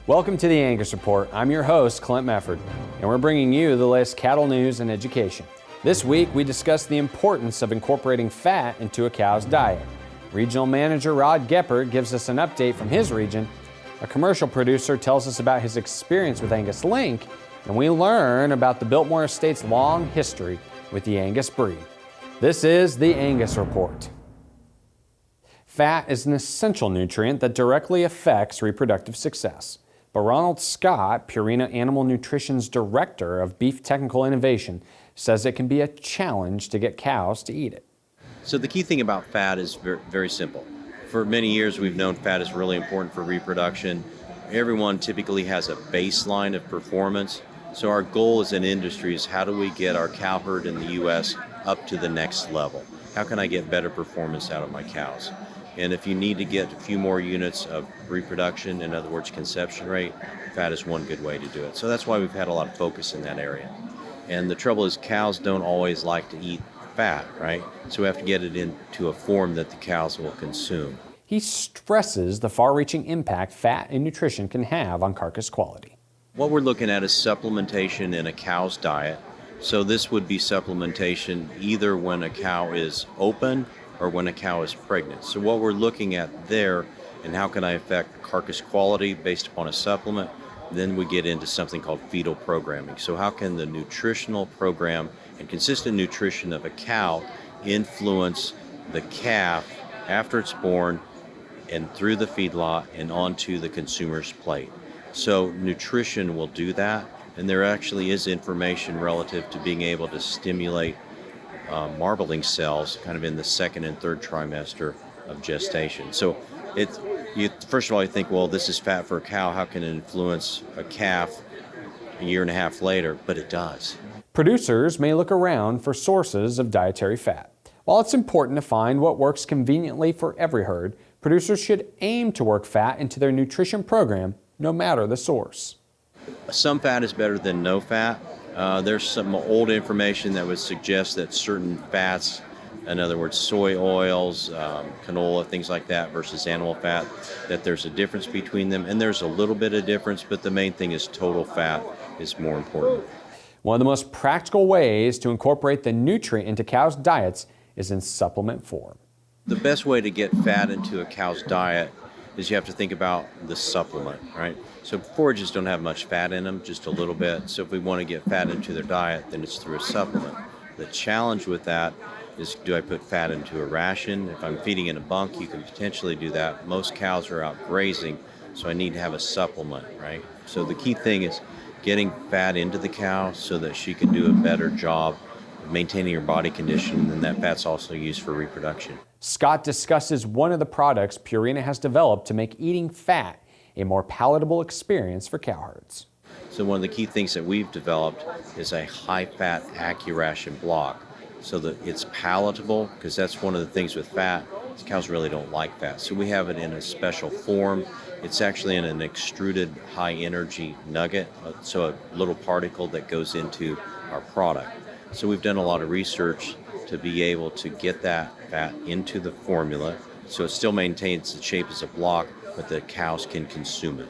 Welcome to the Angus Report. I'm your host, Clint Mefford, and we're bringing you the latest cattle news and education. This week, we discuss the importance of incorporating fat into a cow's diet. Regional Manager Rod Geppert gives us an update from his region. A commercial producer tells us about his experience with Angus Link, and we learn about the Biltmore Estate's long history with the Angus breed. This is the Angus Report. Fat is an essential nutrient that directly affects reproductive success. But Ronald Scott, Purina Animal Nutrition's Director of Beef Technical Innovation, says it can be a challenge to get cows to eat it. So the key thing about fat is very, very simple. For many years, we've known fat is really important for reproduction. Everyone typically has a baseline of performance. So our goal as an industry is how do we get our cow herd in the U.S. up to the next level? How can I get better performance out of my cows? And if you need to get a few more units of reproduction, in other words, conception rate, fat is one good way to do it. So that's why we've had a lot of focus in that area. And the trouble is cows don't always like to eat fat, right? So we have to get it into a form that the cows will consume. He stresses the far-reaching impact fat and nutrition can have on carcass quality. What we're looking at is supplementation in a cow's diet. So this would be supplementation either when a cow is open or when a cow is pregnant. So what we're looking at there, and how can I affect carcass quality based upon a supplement, then we get into something called fetal programming. So how can the nutritional program and consistent nutrition of a cow influence the calf after it's born and through the feedlot and onto the consumer's plate? So nutrition will do that, and there actually is information relative to being able to stimulate marbling cells kind of in the second and third trimester of gestation. So first of all, you think, well, this is fat for a cow. How can it influence a calf a year and a half later? But it does. Producers may look around for sources of dietary fat. While it's important to find what works conveniently for every herd, producers should aim to work fat into their nutrition program, no matter the source. Some fat is better than no fat. There's some old information that would suggest that certain fats, in other words, soy oils, canola, things like that versus animal fat, that there's a difference between them. And there's a little bit of difference, but the main thing is total fat is more important. One of the most practical ways to incorporate the nutrient into cows' diets is in supplement form. The best way to get fat into a cow's diet is you have to think about the supplement, right? So forages don't have much fat in them, just a little bit. So if we want to get fat into their diet, then it's through a supplement. The challenge with that is, do I put fat into a ration? If I'm feeding in a bunk, you can potentially do that. Most cows are out grazing, so I need to have a supplement, right? So the key thing is getting fat into the cow so that she can do a better job of maintaining her body condition, and then that fat's also used for reproduction. Scott discusses one of the products Purina has developed to make eating fat a more palatable experience for cow herds. So one of the key things that we've developed is a high-fat AccuRation block so that it's palatable, because that's one of the things with fat. Cows really don't like fat. So we have it in a special form. It's actually in an extruded high-energy nugget, so a little particle that goes into our product. So we've done a lot of research to be able to get that fat into the formula so it still maintains the shape as a block, but the cows can consume it.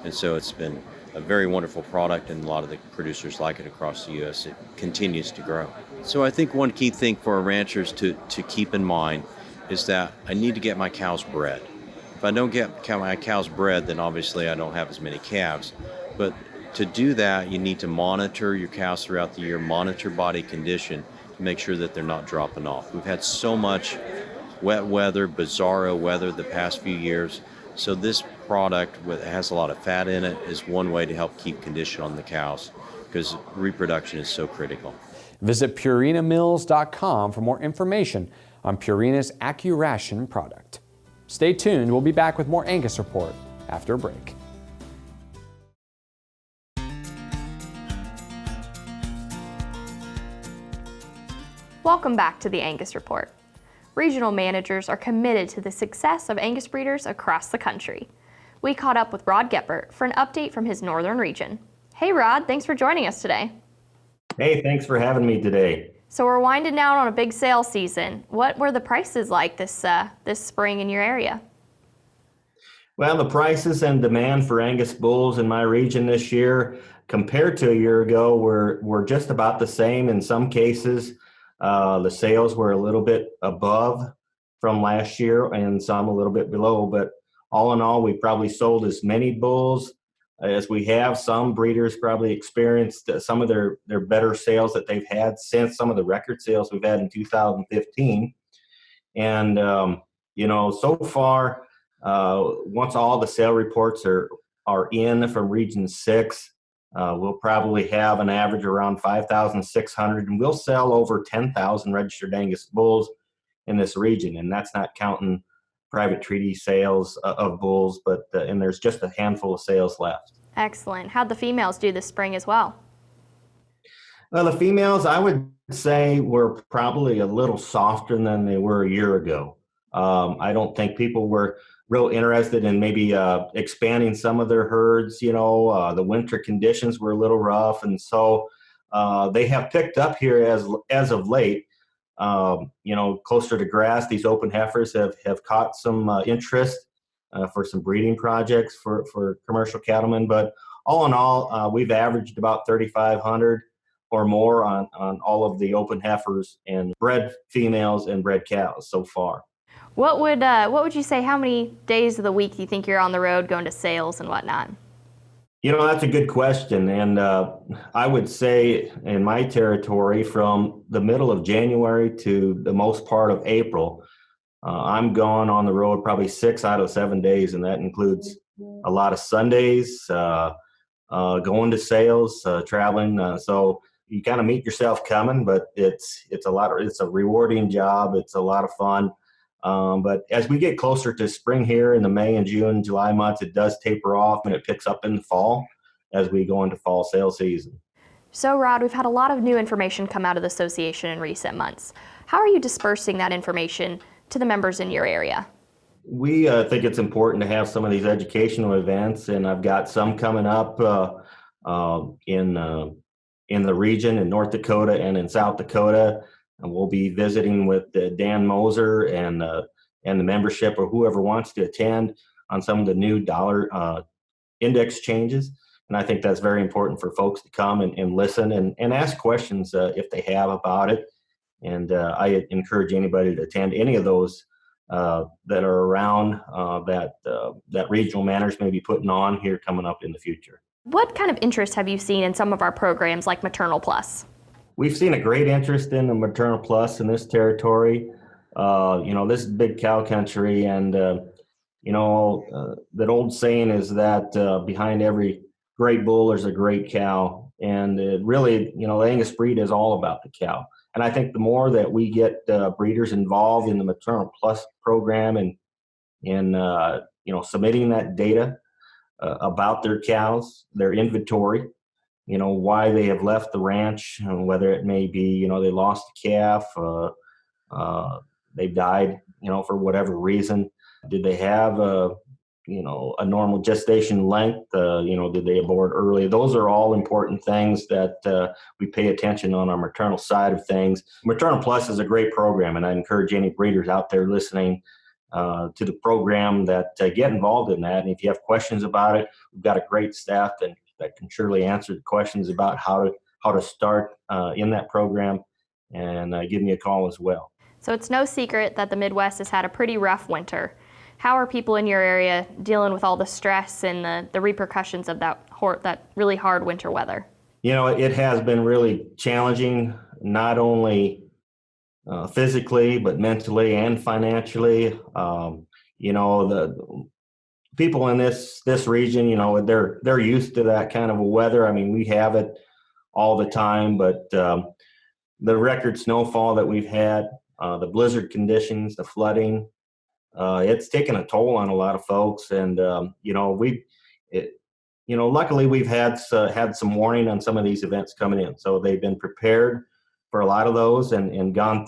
And so it's been a very wonderful product, and a lot of the producers like it across the U.S. It continues to grow. So I think one key thing for our ranchers to keep in mind is that I need to get my cows bred. If I don't get my cows bred, then obviously I don't have as many calves. But to do that, you need to monitor your cows throughout the year, monitor body condition, to make sure that they're not dropping off. We've had so much wet weather, bizarro weather the past few years. So this product that has a lot of fat in it is one way to help keep condition on the cows, because reproduction is so critical. Visit PurinaMills.com for more information on Purina's AccuRation product. Stay tuned, we'll be back with more Angus Report after a break. Welcome back to the Angus Report. Regional managers are committed to the success of Angus breeders across the country. We caught up with Rod Geppert for an update from his northern region. Hey Rod, thanks for joining us today. Hey, thanks for having me today. So we're winding down on a big sales season. What were the prices like this spring in your area? Well, the prices and demand for Angus bulls in my region this year compared to a year ago were just about the same. In some cases, the sales were a little bit above from last year and some a little bit below. But all in all, we probably sold as many bulls as we have. Some breeders probably experienced some of their better sales that they've had since some of the record sales we've had in 2015. And, so far, once all the sale reports are in from Region 6, we'll probably have an average around 5,600, and we'll sell over 10,000 registered Angus bulls in this region. And that's not counting private treaty sales of bulls, and there's just a handful of sales left. Excellent. How'd the females do this spring as well? Well, the females, I would say, were probably a little softer than they were a year ago. I don't think people were real interested in maybe expanding some of their herds. The winter conditions were a little rough, and so they have picked up here as of late. Closer to grass, these open heifers have caught some interest for some breeding projects for commercial cattlemen. But all in all, we've averaged about 3,500 or more on all of the open heifers and bred females and bred cows so far. What would you say, how many days of the week do you think you're on the road going to sales and whatnot? That's a good question. And I would say in my territory from the middle of January to the most part of April, I'm gone on the road probably 6 out of 7 days. And that includes a lot of Sundays, going to sales, traveling. So you kind of meet yourself coming, but it's a rewarding job. It's a lot of fun. But as we get closer to spring here in the May and June, July months, it does taper off and it picks up in the fall as we go into fall sales season. So, Rod, we've had a lot of new information come out of the association in recent months. How are you dispersing that information to the members in your area? We think it's important to have some of these educational events, and I've got some coming up in the region in North Dakota and in South Dakota. And we'll be visiting with Dan Moser and the membership or whoever wants to attend on some of the new dollar index changes. And I think that's very important for folks to come and listen and ask questions if they have about it. And I encourage anybody to attend any of those that are around that regional managers may be putting on here coming up in the future. What kind of interest have you seen in some of our programs like Maternal Plus? We've seen a great interest in the Maternal Plus in this territory. This is big cow country, and that old saying is that behind every great bull there's a great cow, and really, the Angus breed is all about the cow. And I think the more that we get breeders involved in the Maternal Plus program and submitting that data about their cows, their inventory, why they have left the ranch, whether it may be, they lost a calf, they've died, for whatever reason. Did they have a normal gestation length? Did they abort early? Those are all important things that we pay attention on our maternal side of things. Maternal Plus is a great program, and I encourage any breeders out there listening to the program that get involved in that. And if you have questions about it, we've got a great staff that can surely answer the questions about how to start in that program, and give me a call as well. So it's no secret that the Midwest has had a pretty rough winter. How are people in your area dealing with all the stress and the repercussions of that really hard winter weather? It has been really challenging, not only physically, but mentally and financially. The people in this region, they're used to that kind of a weather. I mean, we have it all the time, but the record snowfall that we've had, the blizzard conditions, the flooding, it's taken a toll on a lot of folks. And luckily we've had some warning on some of these events coming in, so they've been prepared for a lot of those and gone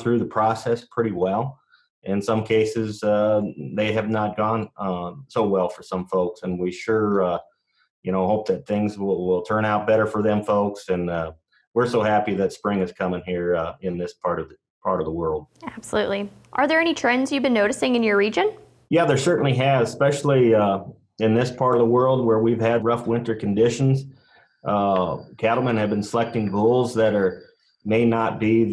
through the process pretty well. In some cases, they have not gone so well for some folks, and we sure, hope that things will turn out better for them folks. And we're so happy that spring is coming here in this part of the world. Absolutely. Are there any trends you've been noticing in your region? Yeah, there certainly has, especially in this part of the world where we've had rough winter conditions. Cattlemen have been selecting bulls that may not be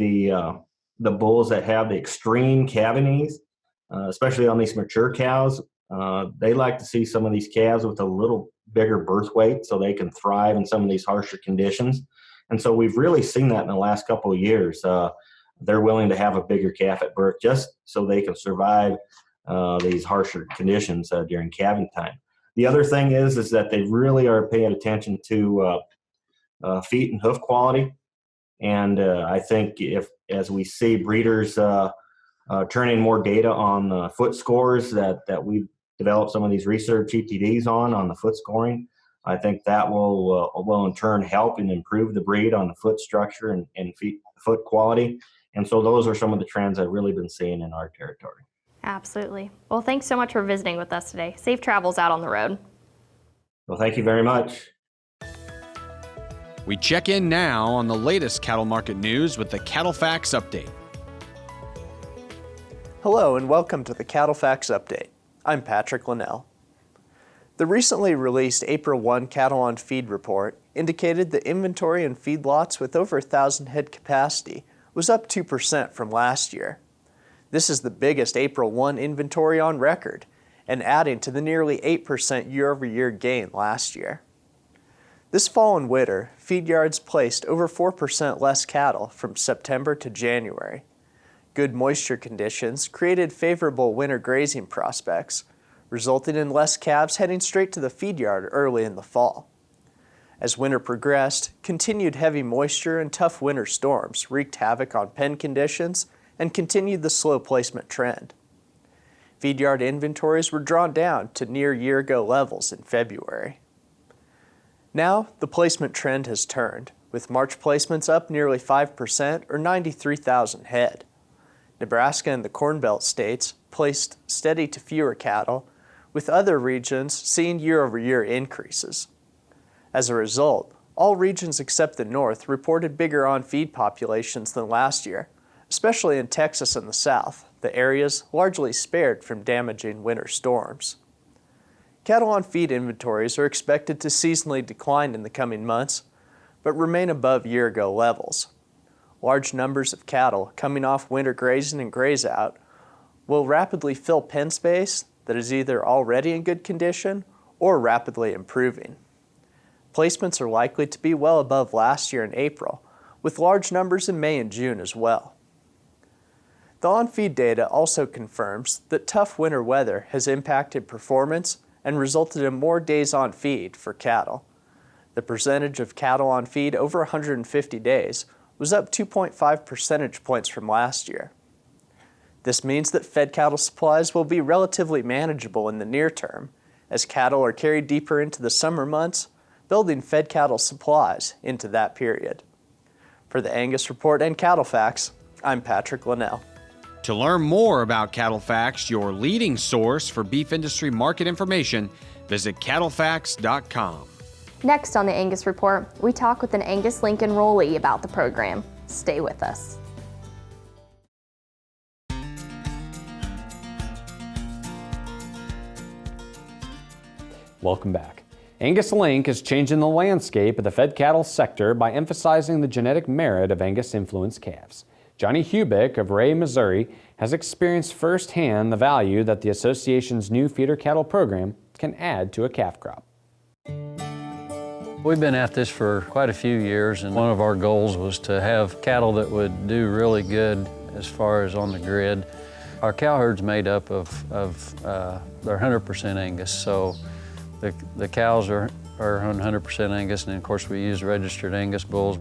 the bulls that have the extreme calving knees, especially on these mature cows. They like to see some of these calves with a little bigger birth weight so they can thrive in some of these harsher conditions. And so we've really seen that in the last couple of years. They're willing to have a bigger calf at birth just so they can survive these harsher conditions during calving time. The other thing is that they really are paying attention to feet and hoof quality. And I think as we see breeders turning more data on foot scores that we've developed some of these research EPDs on the foot scoring, I think that will in turn help and improve the breed on the foot structure and foot quality. And so those are some of the trends I've really been seeing in our territory. Absolutely. Well, thanks so much for visiting with us today. Safe travels out on the road. Well, thank you very much. We check in now on the latest cattle market news with the Cattle Facts Update. Hello and welcome to the Cattle Facts Update. I'm Patrick Linnell. The recently released April 1 Cattle on Feed report indicated the inventory in feedlots with over 1,000 head capacity was up 2% from last year. This is the biggest April 1 inventory on record and adding to the nearly 8% year-over-year gain last year. This fall and winter, feed yards placed over 4% less cattle from September to January. Good moisture conditions created favorable winter grazing prospects, resulting in less calves heading straight to the feed yard early in the fall. As winter progressed, continued heavy moisture and tough winter storms wreaked havoc on pen conditions and continued the slow placement trend. Feed yard inventories were drawn down to near year-ago levels in February. Now, the placement trend has turned, with March placements up nearly 5% or 93,000 head. Nebraska and the Corn Belt states placed steady to fewer cattle, with other regions seeing year-over-year increases. As a result, all regions except the North reported bigger on-feed populations than last year, especially in Texas and the South, the areas largely spared from damaging winter storms. Cattle on feed inventories are expected to seasonally decline in the coming months, but remain above year-ago levels. Large numbers of cattle coming off winter grazing and graze-out will rapidly fill pen space that is either already in good condition or rapidly improving. Placements are likely to be well above last year in April, with large numbers in May and June as well. The on-feed data also confirms that tough winter weather has impacted performance and resulted in more days on feed for cattle. The percentage of cattle on feed over 150 days was up 2.5 percentage points from last year. This means that fed cattle supplies will be relatively manageable in the near term, as cattle are carried deeper into the summer months, building fed cattle supplies into that period. For the Angus Report and Cattle Facts, I'm Patrick Linnell. To learn more about Cattle Facts, your leading source for beef industry market information, visit cattlefacts.com. Next on the Angus Report, we talk with an Angus Link enrollee about the program. Stay with us. Welcome back. Angus Link is changing the landscape of the fed cattle sector by emphasizing the genetic merit of Angus-influenced calves. Johnny Hubick of Ray, Missouri, has experienced firsthand the value that the association's new feeder cattle program can add to a calf crop. We've been at this for quite a few years, and one of our goals was to have cattle that would do really good as far as on the grid. Our cow herd's made up of they're 100% Angus, so the cows are 100% Angus, and of course we use registered Angus bulls.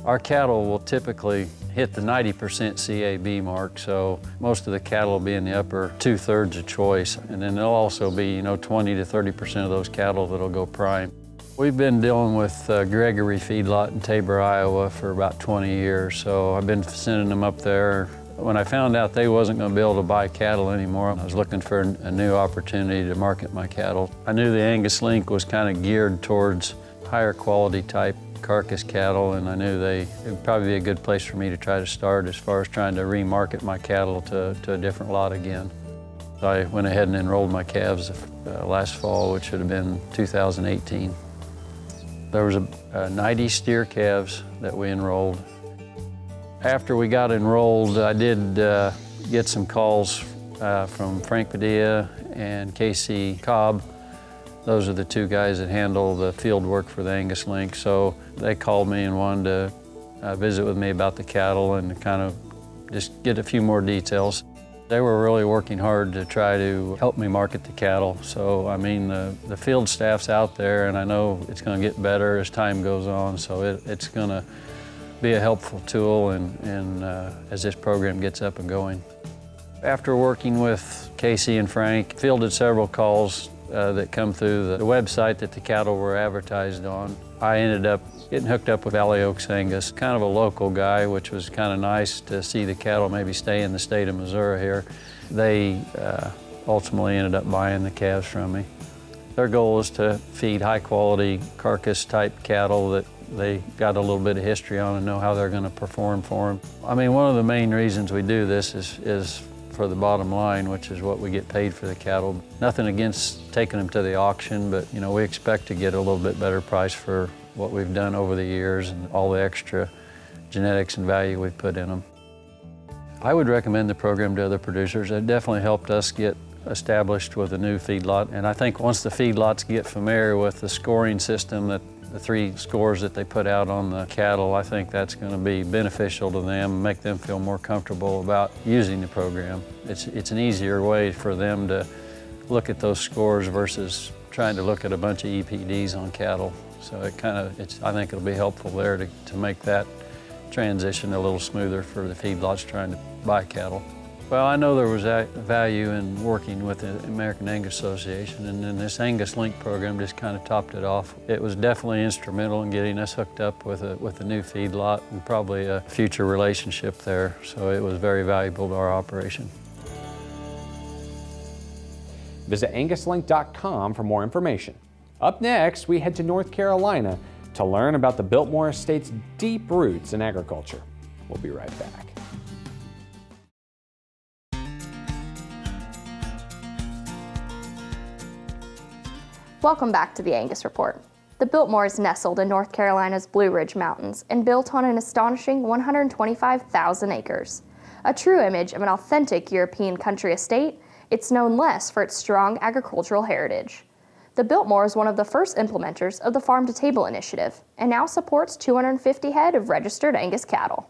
Our cattle will typically hit the 90% CAB mark, so most of the cattle will be in the upper 2/3 of choice, and then there'll also be 20 to 30% of those cattle that'll go prime. We've been dealing with Gregory feedlot in Tabor, Iowa for about 20 years, so I've been sending them up there. When I found out they wasn't going to be able to buy cattle anymore, I was looking for a new opportunity to market my cattle. I knew the Angus Link was kind of geared towards higher quality type carcass cattle, and I knew it would probably be a good place for me to try to start as far as trying to remarket my cattle to a different lot again. I went ahead and enrolled my calves last fall, which would have been 2018. There was 90 steer calves that we enrolled. After we got enrolled, I did get some calls from Frank Padilla and Casey Cobb. Those are the two guys that handle the field work for the Angus Link. So they called me and wanted to visit with me about the cattle and kind of just get a few more details. They were really working hard to try to help me market the cattle. So, I mean, the field staff's out there, and I know it's going to get better as time goes on. So it's going to be a helpful tool and as this program gets up and going. After working with Casey and Frank, fielded several calls that come through the website that the cattle were advertised on. I ended up getting hooked up with Valley Oaks Angus, kind of a local guy, which was kind of nice to see the cattle maybe stay in the state of Missouri here. They ultimately ended up buying the calves from me. Their goal is to feed high quality carcass type cattle that they got a little bit of history on and know how they're going to perform for them. I mean, one of the main reasons we do this is for the bottom line, which is what we get paid for the cattle. Nothing against taking them to the auction, but you know, we expect to get a little bit better price for what we've done over the years and all the extra genetics and value we've put in them. I would recommend the program to other producers. It definitely helped us get established with a new feedlot, and I think once the feedlots get familiar with the scoring system, that the 3 scores that they put out on the cattle, I think that's going to be beneficial to them and make them feel more comfortable about using the program. It's an easier way for them to look at those scores versus trying to look at a bunch of EPDs on cattle. So I think it'll be helpful there to make that transition a little smoother for the feedlots trying to buy cattle. Well, I know there was value in working with the American Angus Association, and then this Angus Link program just kind of topped it off. It was definitely instrumental in getting us hooked up with a new feedlot and probably a future relationship there. So it was very valuable to our operation. Visit anguslink.com for more information. Up next, we head to North Carolina to learn about the Biltmore Estate's deep roots in agriculture. We'll be right back. Welcome back to the Angus Report. The Biltmore is nestled in North Carolina's Blue Ridge Mountains and built on an astonishing 125,000 acres. A true image of an authentic European country estate, it's known less for its strong agricultural heritage. The Biltmore is one of the first implementers of the Farm to Table initiative and now supports 250 head of registered Angus cattle.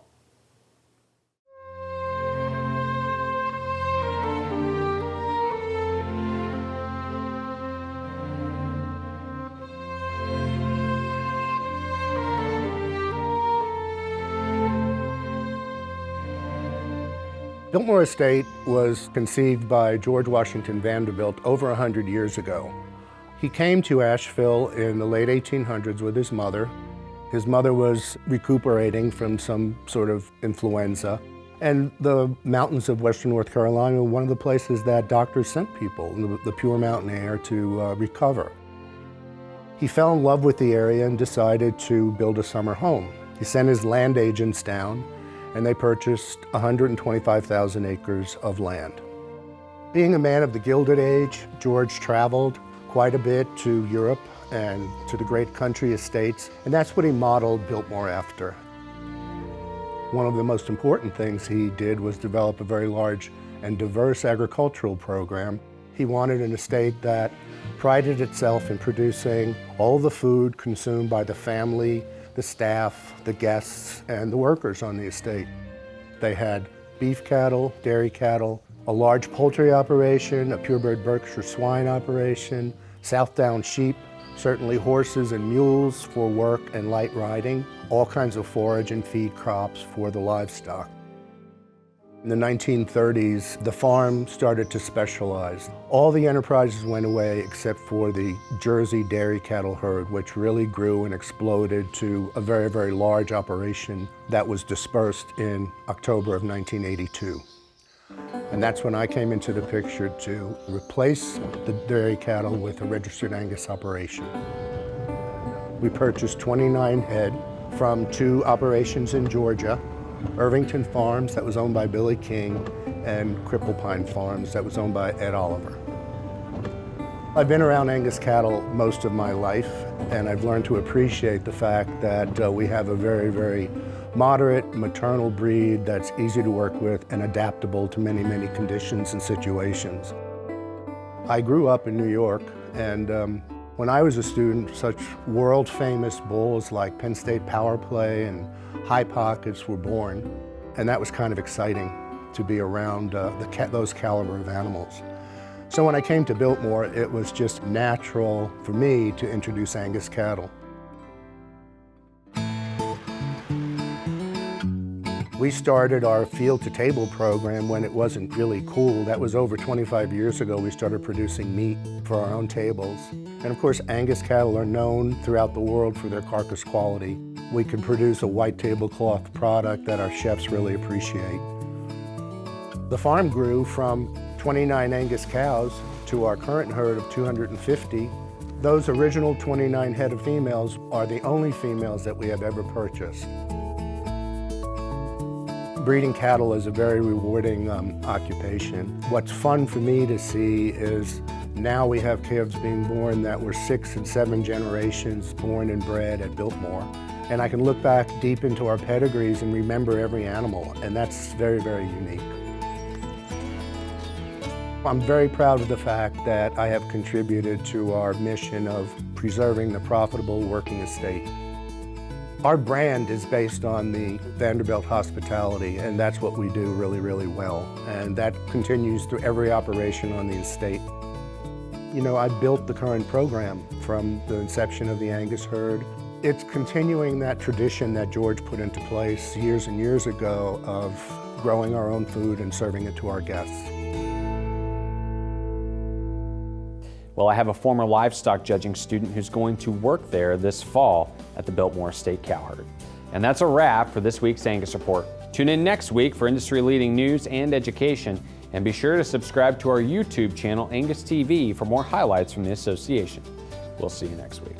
Biltmore Estate was conceived by George Washington Vanderbilt over 100 years ago. He came to Asheville in the late 1800s with his mother. His mother was recuperating from some sort of influenza, and the mountains of western North Carolina were one of the places that doctors sent people, the pure mountain air, to recover. He fell in love with the area and decided to build a summer home. He sent his land agents down, and they purchased 125,000 acres of land. Being a man of the Gilded Age, George traveled quite a bit to Europe and to the great country estates, and that's what he modeled Biltmore after. One of the most important things he did was develop a very large and diverse agricultural program. He wanted an estate that prided itself in producing all the food consumed by the family, the staff, the guests, and the workers on the estate. They had beef cattle, dairy cattle, a large poultry operation, a purebred Berkshire swine operation, Southdown sheep, certainly horses and mules for work and light riding, all kinds of forage and feed crops for the livestock. In the 1930s, the farm started to specialize. All the enterprises went away except for the Jersey dairy cattle herd, which really grew and exploded to a very, very large operation that was dispersed in October of 1982. And that's when I came into the picture to replace the dairy cattle with a registered Angus operation. We purchased 29 head from 2 operations in Georgia, Irvington Farms, that was owned by Billy King, and Cripple Pine Farms that was owned by Ed Oliver. I've been around Angus cattle most of my life, and I've learned to appreciate the fact that we have a very, very moderate maternal breed that's easy to work with and adaptable to many, many conditions and situations. I grew up in New York, and when I was a student, such world-famous bulls like Penn State Power Play and High Pockets were born, and that was kind of exciting to be around those caliber of animals. So when I came to Biltmore, it was just natural for me to introduce Angus cattle. We started our field-to-table program when it wasn't really cool. That was over 25 years ago. We started producing meat for our own tables. And of course, Angus cattle are known throughout the world for their carcass quality. We could produce a white tablecloth product that our chefs really appreciate. The farm grew from 29 Angus cows to our current herd of 250. Those original 29 head of females are the only females that we have ever purchased. Breeding cattle is a very rewarding occupation. What's fun for me to see is now we have calves being born that were 6 and 7 generations born and bred at Biltmore. And I can look back deep into our pedigrees and remember every animal, and that's very, very unique. I'm very proud of the fact that I have contributed to our mission of preserving the profitable working estate. Our brand is based on the Vanderbilt hospitality, and that's what we do really, really well. And that continues through every operation on the estate. You know, I built the current program from the inception of the Angus herd. It's continuing that tradition that George put into place years and years ago of growing our own food and serving it to our guests. Well, I have a former livestock judging student who's going to work there this fall at the Biltmore State Cow Herd. And that's a wrap for this week's Angus Report. Tune in next week for industry-leading news and education, and be sure to subscribe to our YouTube channel, Angus TV, for more highlights from the association. We'll see you next week.